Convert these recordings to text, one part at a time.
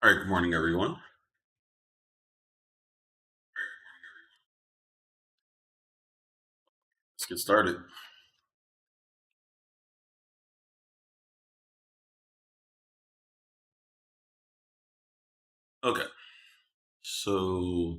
All right, good morning, everyone. Let's get started. Okay, so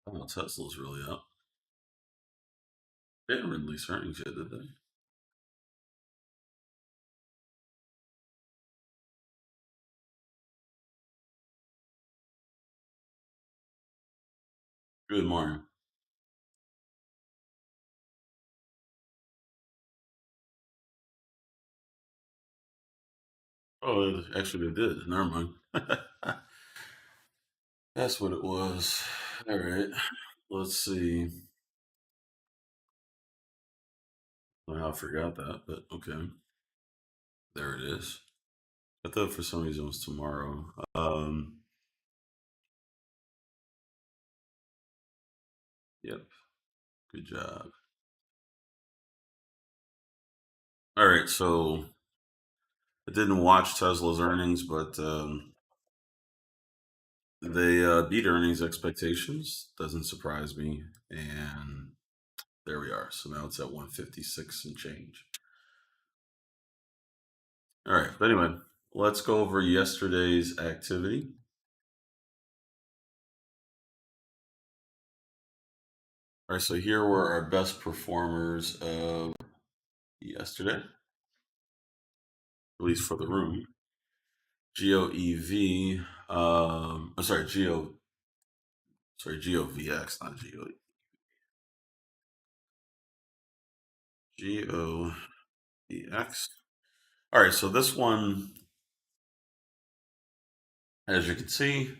oh, Tesla's really up. They didn't release earnings yet, did they? Good morning. Oh, actually, they did. Never mind. That's what it was. All right, let's see. Well, I forgot that, but okay. There it is. I thought for some reason it was tomorrow. Yep. Good job. All right, so I didn't watch Tesla's earnings, but they beat earnings expectations. Doesn't surprise me. And there we are. So now it's at 156 and change. All right. But anyway, let's go over yesterday's activity. All right. So here were our best performers of yesterday, at least for the room. GOEV, I'm sorry, GOVX, not GOVX. All right. So this one, as you can see,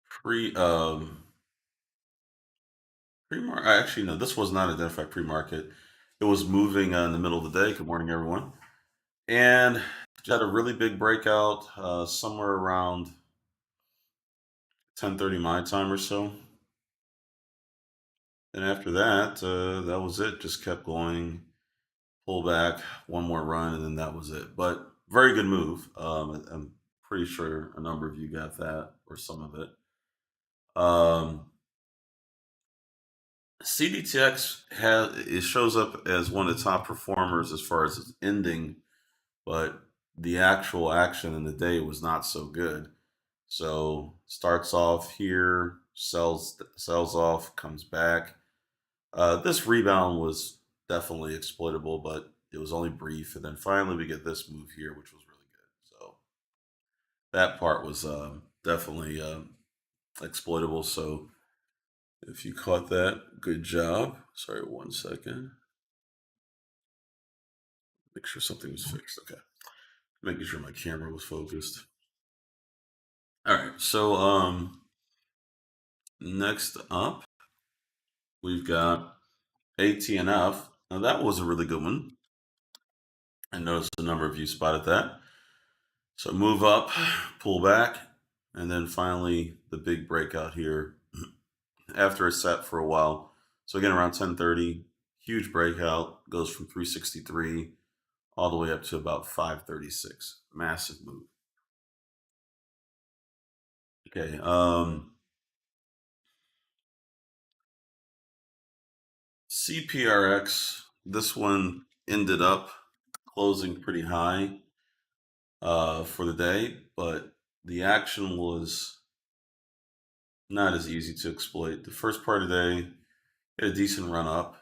pre, um, pre-market. Actually, no, this was not identified pre-market. It was moving in the middle of the day. Good morning, everyone. And just had a really big breakout somewhere around 10:30 my time or so. And after that, that was it. Just kept going, pull back, one more run, and then that was it. But very good move. I'm pretty sure a number of you got that or some of it. Um, CDTX it shows up as one of the top performers as far as its ending, but the actual action in the day was not so good. So starts off here, sells off, comes back. This rebound was definitely exploitable, but it was only brief. And then finally we get this move here, which was really good. So that part was definitely exploitable. So if you caught that, good job. Sorry, 1 second. Make sure something was fixed. Okay, making sure my camera was focused. All right. So next up we've got ATNF. Now that was a really good one. I noticed a number of you spotted that. So move up, pull back, and then finally the big breakout here after it's set for a while. So again, around 10:30, huge breakout goes from 363 all the way up to about 536. Massive move. Okay. CPRX. This one ended up closing pretty high for the day, but the action was not as easy to exploit. The first part of the day had a decent run up,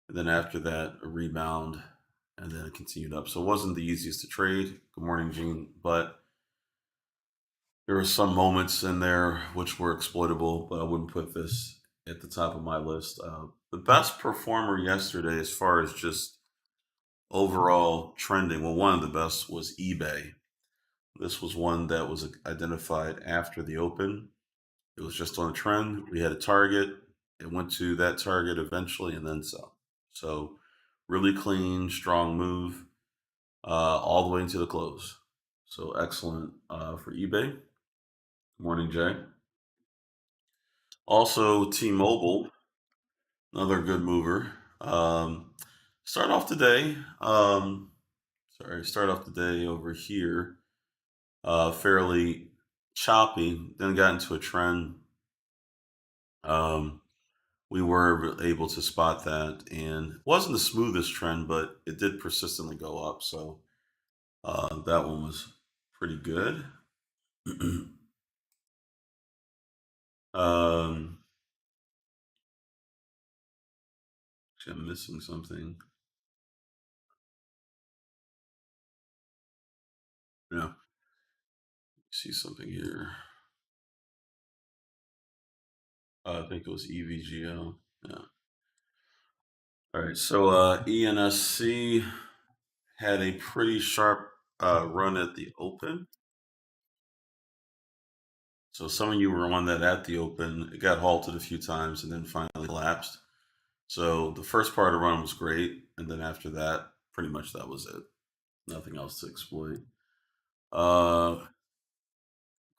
and then after that, a rebound, and then it continued up. So it wasn't the easiest to trade. Good morning, Gene. But there were some moments in there which were exploitable, but I wouldn't put this at the top of my list. The best performer yesterday, as far as just overall trending, well, one of the best was eBay. This was one that was identified after the open. It was just on a trend. We had a target. It went to that target eventually and then some. So really clean, strong move all the way into the close. So excellent for eBay. Morning, Jay. Also, T-Mobile, another good mover. Start off the day. Start off the day over here. Fairly choppy. Then got into a trend. Um, we were able to spot that, and it wasn't the smoothest trend, but it did persistently go up. So that one was pretty good. um, Actually, I'm missing something. Yeah, see something here. I think it was EVGO. Yeah. All right. So ENSC had a pretty sharp run at the open. So some of you were on that at the open. It got halted a few times and then finally collapsed. So the first part of the run was great, and then after that, pretty much that was it. Nothing else to exploit. Uh,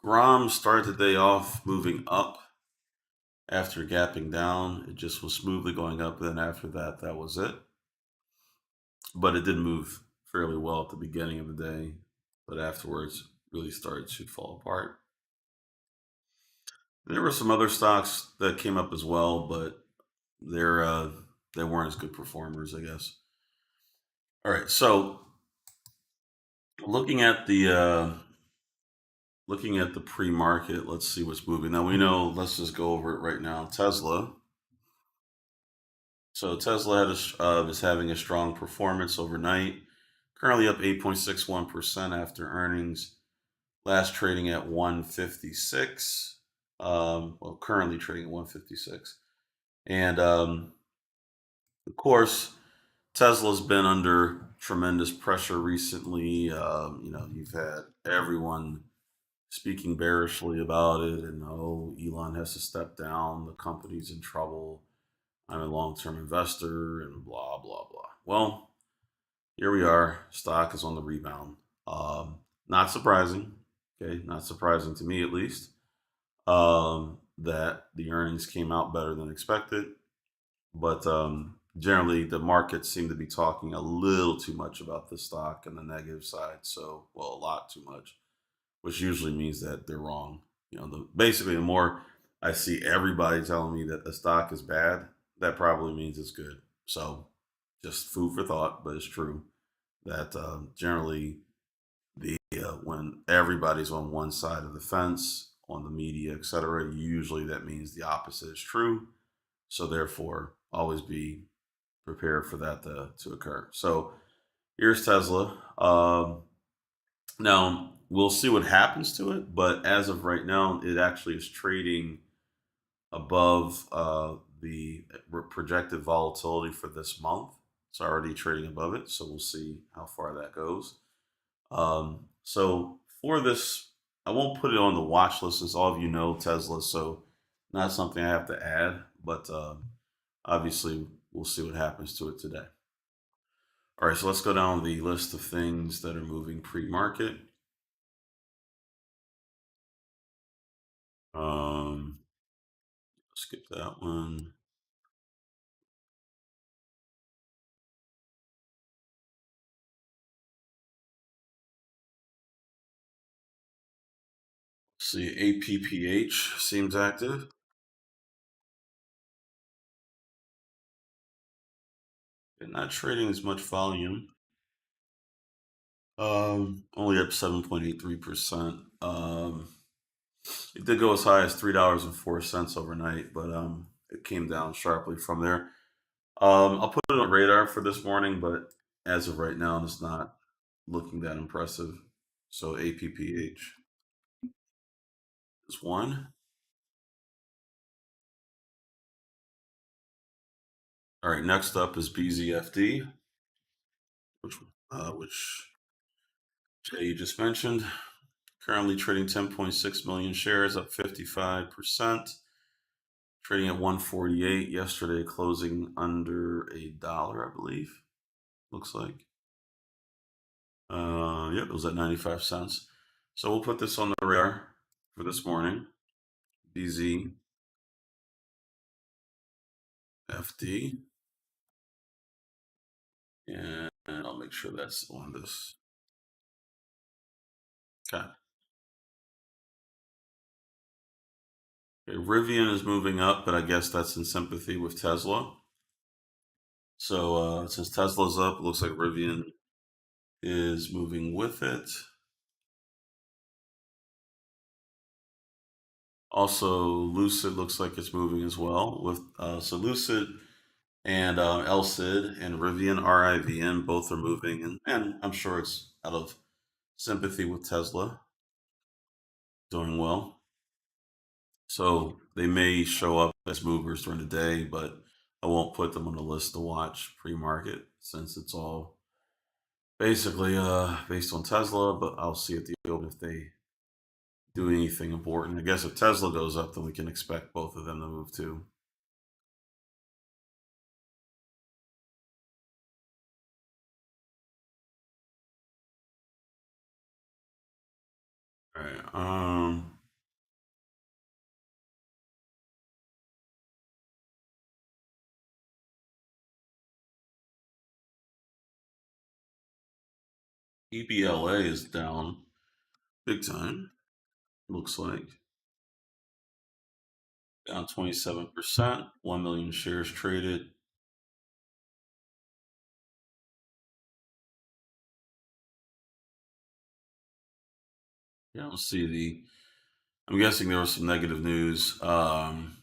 Grom started the day off moving up after gapping down. It just was smoothly going up. Then after that, that was it. But it did move fairly well at the beginning of the day, but afterwards really started to fall apart. There were some other stocks that came up as well, but they're they weren't as good performers, I guess. All right, so looking at the pre-market, let's see what's moving. Now we know. Let's just go over it right now. Tesla. So Tesla is having a strong performance overnight. Currently up 8.61% after earnings. Last trading at 156. Well, currently trading at 156. And of course, Tesla's been under tremendous pressure recently. You've had everyone speaking bearishly about it, and oh, Elon has to step down. The company's in trouble. I'm a long-term investor, and blah blah blah. Well, here we are. Stock is on the rebound. Not surprising. Okay, not surprising to me at least. That the earnings came out better than expected. But generally, the markets seem to be talking a little too much about the stock and the negative side. So, well, a lot too much, which usually means that they're wrong. Basically, the more I see everybody telling me that a stock is bad, that probably means it's good. So, just food for thought, but it's true that generally when everybody's on one side of the fence on the media, etc., usually that means the opposite is true. So therefore, always be prepared for that to occur. So here's Tesla. Now we'll see what happens to it, but as of right now, it actually is trading above the projected volatility for this month. It's already trading above it, so we'll see how far that goes. So for this, I won't put it on the watch list, as all of you know Tesla, so not something I have to add, but obviously we'll see what happens to it today. All right, so let's go down the list of things that are moving pre-market. Um, Skip that one. See, APPH seems active. They're not trading as much volume. Only up 7.83%. It did go as high as $3.04 overnight, but it came down sharply from there. I'll put it on radar for this morning, but as of right now, it's not looking that impressive. So APPH is one. All right, next up is BZFD, which which Jay you just mentioned. Currently trading 10.6 million shares, up 55%. Trading at 148. Yesterday, closing under $1, I believe. Looks like. Yep, it was at 95 cents. So we'll put this on the radar for this morning. BZ, FD, and I'll make sure that's on this. Okay. Okay, Rivian is moving up, but I guess that's in sympathy with Tesla. So since Tesla's up, it looks like Rivian is moving with it. Also, Lucid looks like it's moving as well. With so Lucid and LCID and Rivian RIVN both are moving, and I'm sure it's out of sympathy with Tesla doing well. So they may show up as movers during the day, but I won't put them on the list to watch pre-market since it's all basically based on Tesla. But I'll see at the open if they do anything important. I guess if Tesla goes up, then we can expect both of them to move too. All right. EBLA is down big time. Looks like down 27%. 1 million shares traded. Yeah, I don't see the. I'm guessing there was some negative news on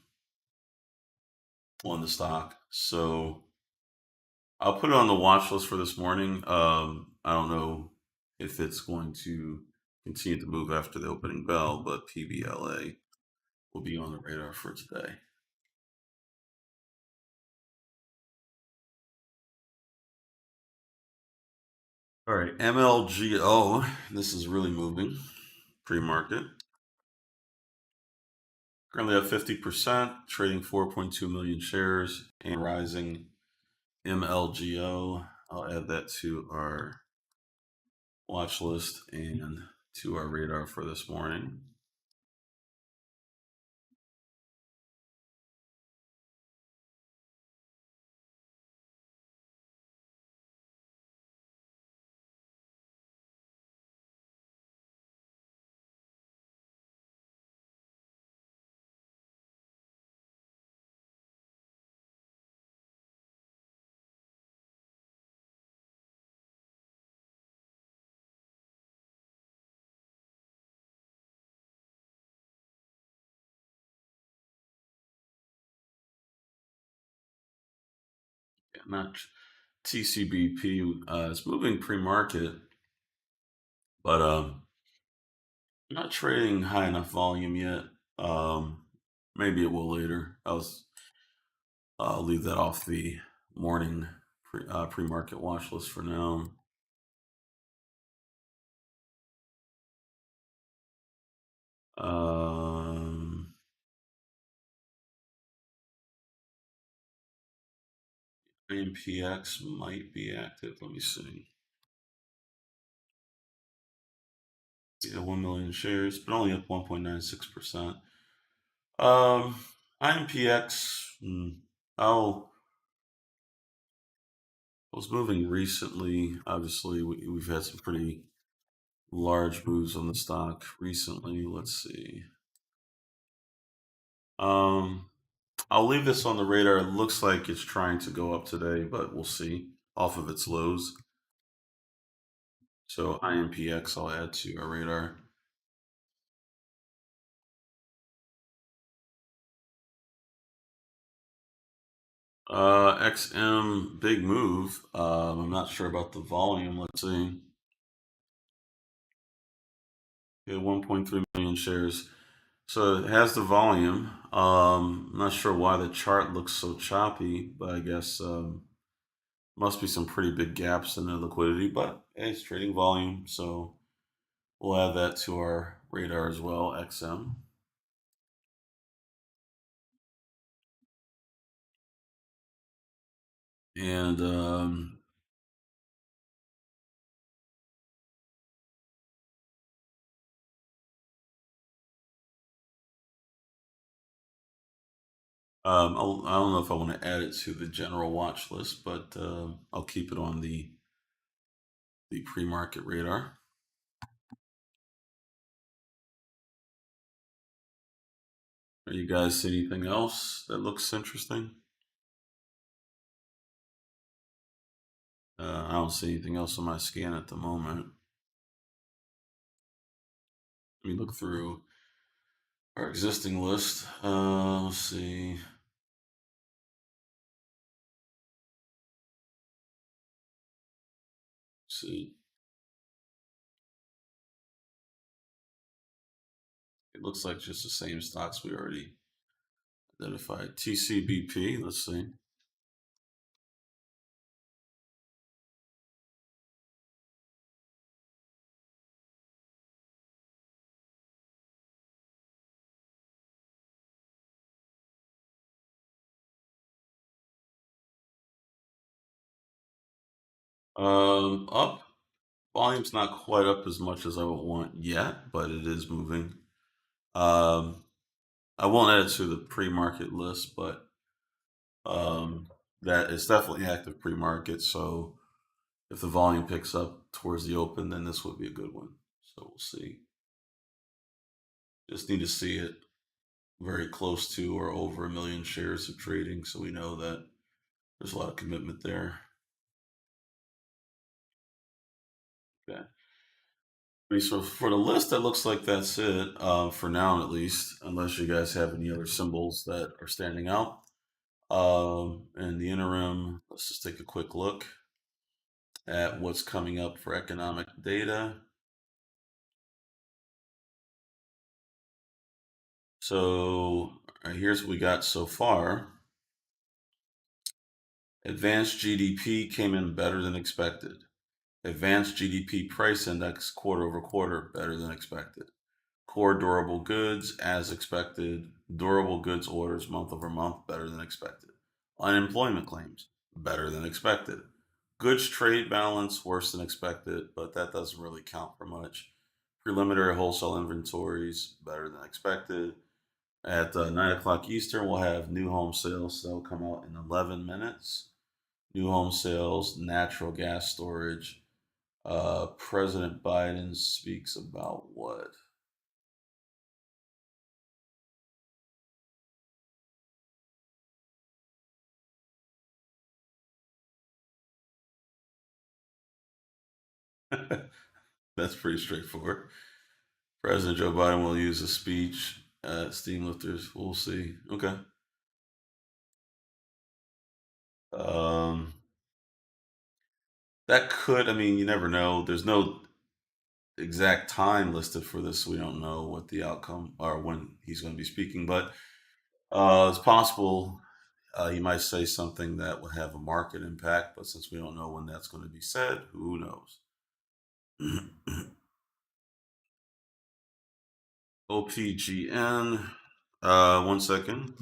the stock, so I'll put it on the watch list for this morning. I don't know if it's going to continue to move after the opening bell, but PBLA will be on the radar for today. All right, MLGO. This is really moving pre-market. Currently at 50%, trading 4.2 million shares and rising. MLGO. I'll add that to our watch list and to our radar for this morning. Yeah, not TCBP. It's moving pre-market, but not trading high enough volume yet. Um, Maybe it will later. I'll leave that off the morning pre-market watch list for now. Um, AMPX might be active. Let me see. Yeah, 1 million shares, but only up 1.96%. Um, IMPX. I'll. I was moving recently. Obviously, we've had some pretty large moves on the stock recently. Let's see. Um, I'll leave this on the radar. It looks like it's trying to go up today, but we'll see off of its lows. So IMPX I'll add to our radar. XM big move. I'm not sure about the volume. Let's see. Yeah, 1.3 million shares. So it has the volume. I'm not sure why the chart looks so choppy, but I guess must be some pretty big gaps in the liquidity. But hey, it's trading volume, so we'll add that to our radar as well. XM. And I don't know if I want to add it to the general watch list, but I'll keep it on the pre-market radar. Are you guys see anything else that looks interesting? I don't see anything else on my scan at the moment. Let me look through our existing list. Let's see. See. It looks like just the same stocks we already identified. TCBP. Let's see. Up. Volume's not quite up as much as I would want yet, but it is moving. Um, I won't add it to the pre-market list, but um, that it's definitely active pre-market. So if the volume picks up towards the open, then this would be a good one. So we'll see. Just need to see it very close to or over 1 million shares of trading, so we know that there's a lot of commitment there. Okay. So for the list, that looks like that's it for now, at least, unless you guys have any other symbols that are standing out. In the interim, let's just take a quick look at what's coming up for economic data. So here's what we got so far. Advanced GDP came in better than expected. Advanced GDP price index quarter over quarter better than expected. Core durable goods as expected. Durable goods orders month over month better than expected. Unemployment claims better than expected. Goods trade balance worse than expected, but that doesn't really count for much. Preliminary wholesale inventories better than expected. At 9 o'clock Eastern, we'll have new home sales. That'll come out in 11 minutes. New home sales, natural gas storage. President Biden speaks about what? That's pretty straightforward. President Joe Biden will use a speech at steam lifters. We'll see. Okay. Um, that could, I mean, you never know. There's no exact time listed for this. So we don't know what the outcome or when he's going to be speaking, but it's possible he might say something that will have a market impact. But since we don't know when that's going to be said, who knows? OPGN. 1 second.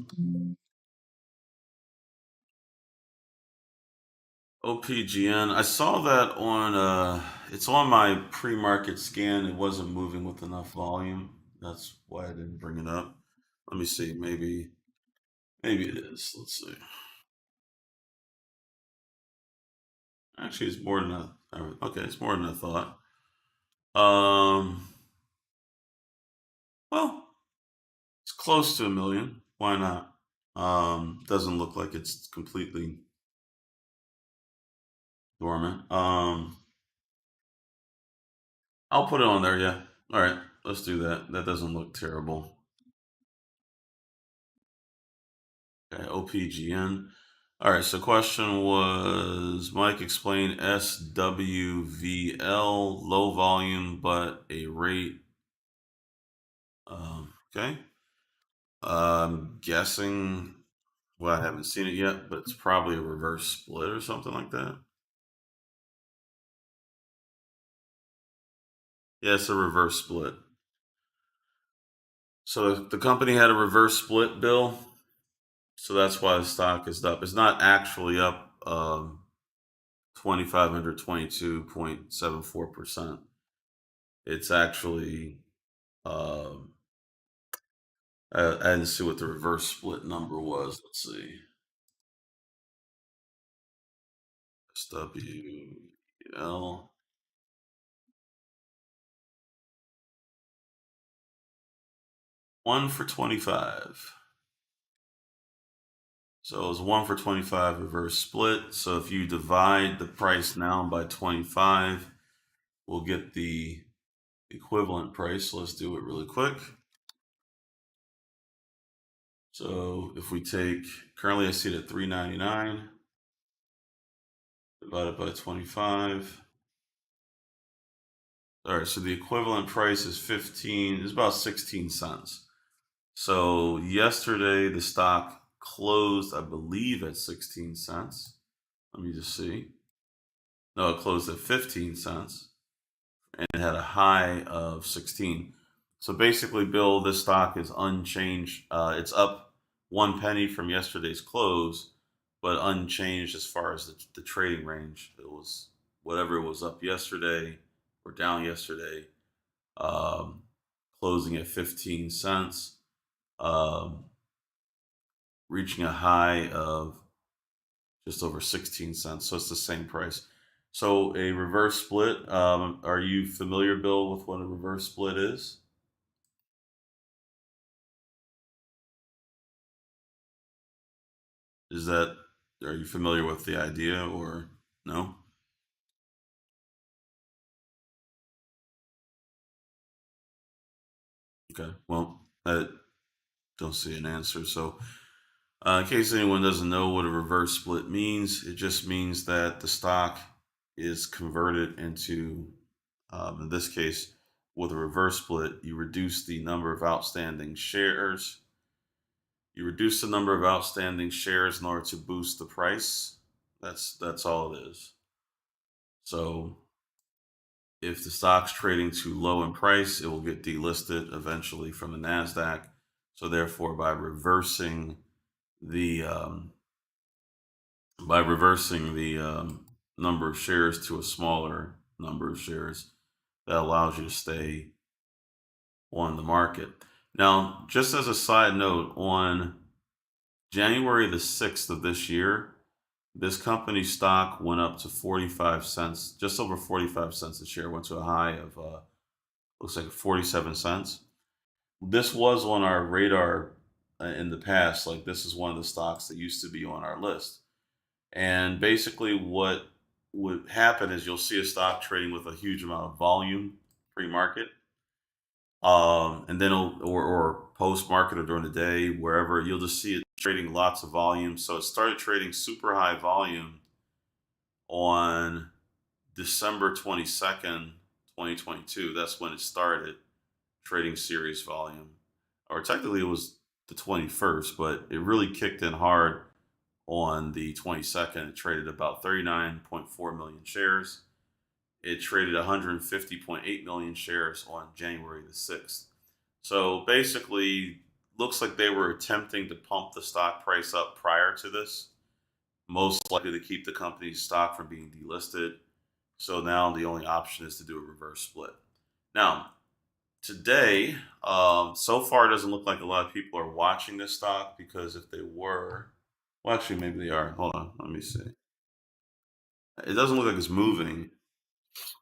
OPGN. I saw that on. It's on my pre-market scan. It wasn't moving with enough volume. That's why I didn't bring it up. Let me see. Maybe it is. Let's see. Actually, it's more than I. Okay, it's more than I thought. Um. Well, it's close to 1 million. Why not? Doesn't look like it's completely dormant. I'll put it on there. Yeah. All right. Let's do that. That doesn't look terrible. Okay, OPGN. All right, so question was Mike explain SWVL, low volume but a rate. Okay. I'm guessing, well, I haven't seen it yet, but it's probably a reverse split or something like that. Yeah, it's a reverse split. So the company had a reverse split bill, so that's why the stock is up. It's not actually up 2,522.74%. It's actually um, I didn't see what the reverse split number was. Let's see. SWL. 1 for 25. So it was 1 for 25 reverse split. So if you divide the price now by 25, we'll get the equivalent price. So let's do it really quick. So if we take, currently I see it at 3.99 divided by 25. All right, so the equivalent price is 15, is about 16 cents. So yesterday the stock closed, I believe, at 16 cents. Let me just see. No, it closed at 15 cents and it had a high of 16. So basically, Bill, this stock is unchanged. It's up 1 penny from yesterday's close, but unchanged as far as the trading range. It was whatever it was up yesterday or down yesterday, um, closing at 15 cents, um, reaching a high of just over 16 cents. So it's the same price. So a reverse split. Are you familiar, Bill, with what a reverse split is? Is that Are you familiar with the idea or no? Okay. Well, I don't see an answer. So, in case anyone doesn't know what a reverse split means, it just means that the stock is converted into, in this case, with a reverse split, you reduce the number of outstanding shares. You reduce the number of outstanding shares in order to boost the price. That's all it is. So if the stock's trading too low in price, it will get delisted eventually from the Nasdaq. So therefore, the um, by reversing the number of shares to a smaller number of shares, that allows you to stay on the market. Now, just as a side note, on January the 6th of this year, this company's stock went up to 45 cents, just over 45 cents a share, went to a high of, looks like 47 cents. This was on our radar in the past. Like, this is one of the stocks that used to be on our list. And basically, what would happen is you'll see a stock trading with a huge amount of volume pre-market, and then or post market or during the day, wherever you'll just see it trading lots of volume. So it started trading super high volume on December 22nd, 2022. That's when it started trading serious volume, or technically it was the 21st, but it really kicked in hard on the 22nd. It traded about 39.4 million shares. It traded 150.8 million shares on January the 6th. So basically, looks like they were attempting to pump the stock price up prior to this, most likely to keep the company's stock from being delisted. So now the only option is to do a reverse split. Now, today, so far it doesn't look like a lot of people are watching this stock, because if they were, well, actually, maybe they are. Hold on, let me see. It doesn't look like it's moving.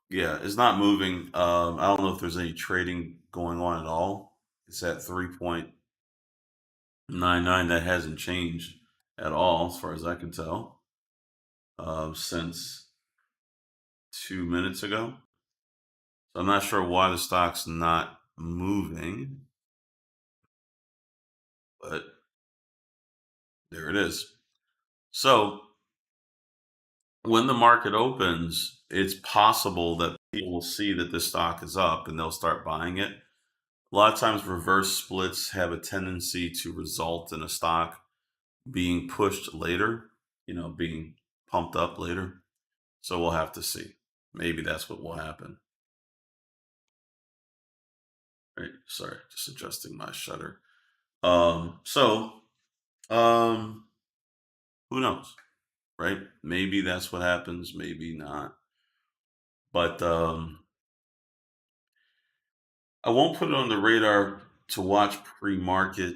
Yeah, it's not moving. I don't know if there's any trading going on at all. It's at 3.99. That hasn't changed at all, as far as I can tell, since 2 minutes ago. So I'm not sure why the stock's not moving, but there it is. So when the market opens, it's possible that people will see that the stock is up and they'll start buying it. A lot of times, reverse splits have a tendency to result in a stock being pushed later, being pumped up later. So we'll have to see. Maybe that's what will happen. Right. Sorry, just adjusting my shutter. So, um, who knows, right? Maybe that's what happens, maybe not. But I won't put it on the radar to watch pre-market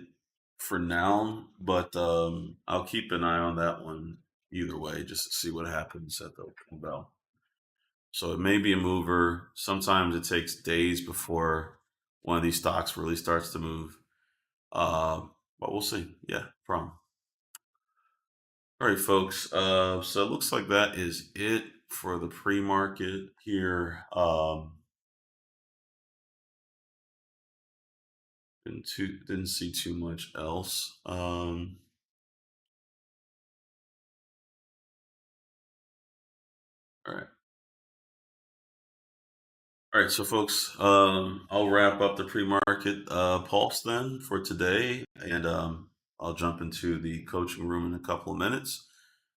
for now, but I'll keep an eye on that one either way, just to see what happens at the opening bell. So it may be a mover. Sometimes it takes days before one of these stocks really starts to move. Uh, but we'll see. Yeah, problem. All right, folks. So it looks like that is it for the pre-market here. Didn't see too much else. All right. All right, so folks, I'll wrap up the pre-market pulse then for today, and I'll jump into the coaching room in a couple of minutes.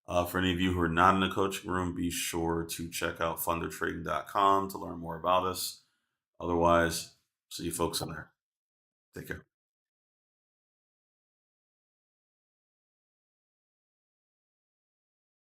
For any of you who are not in the coaching room, be sure to check out fundertrading.com to learn more about us. Otherwise, see you folks in there. Take care.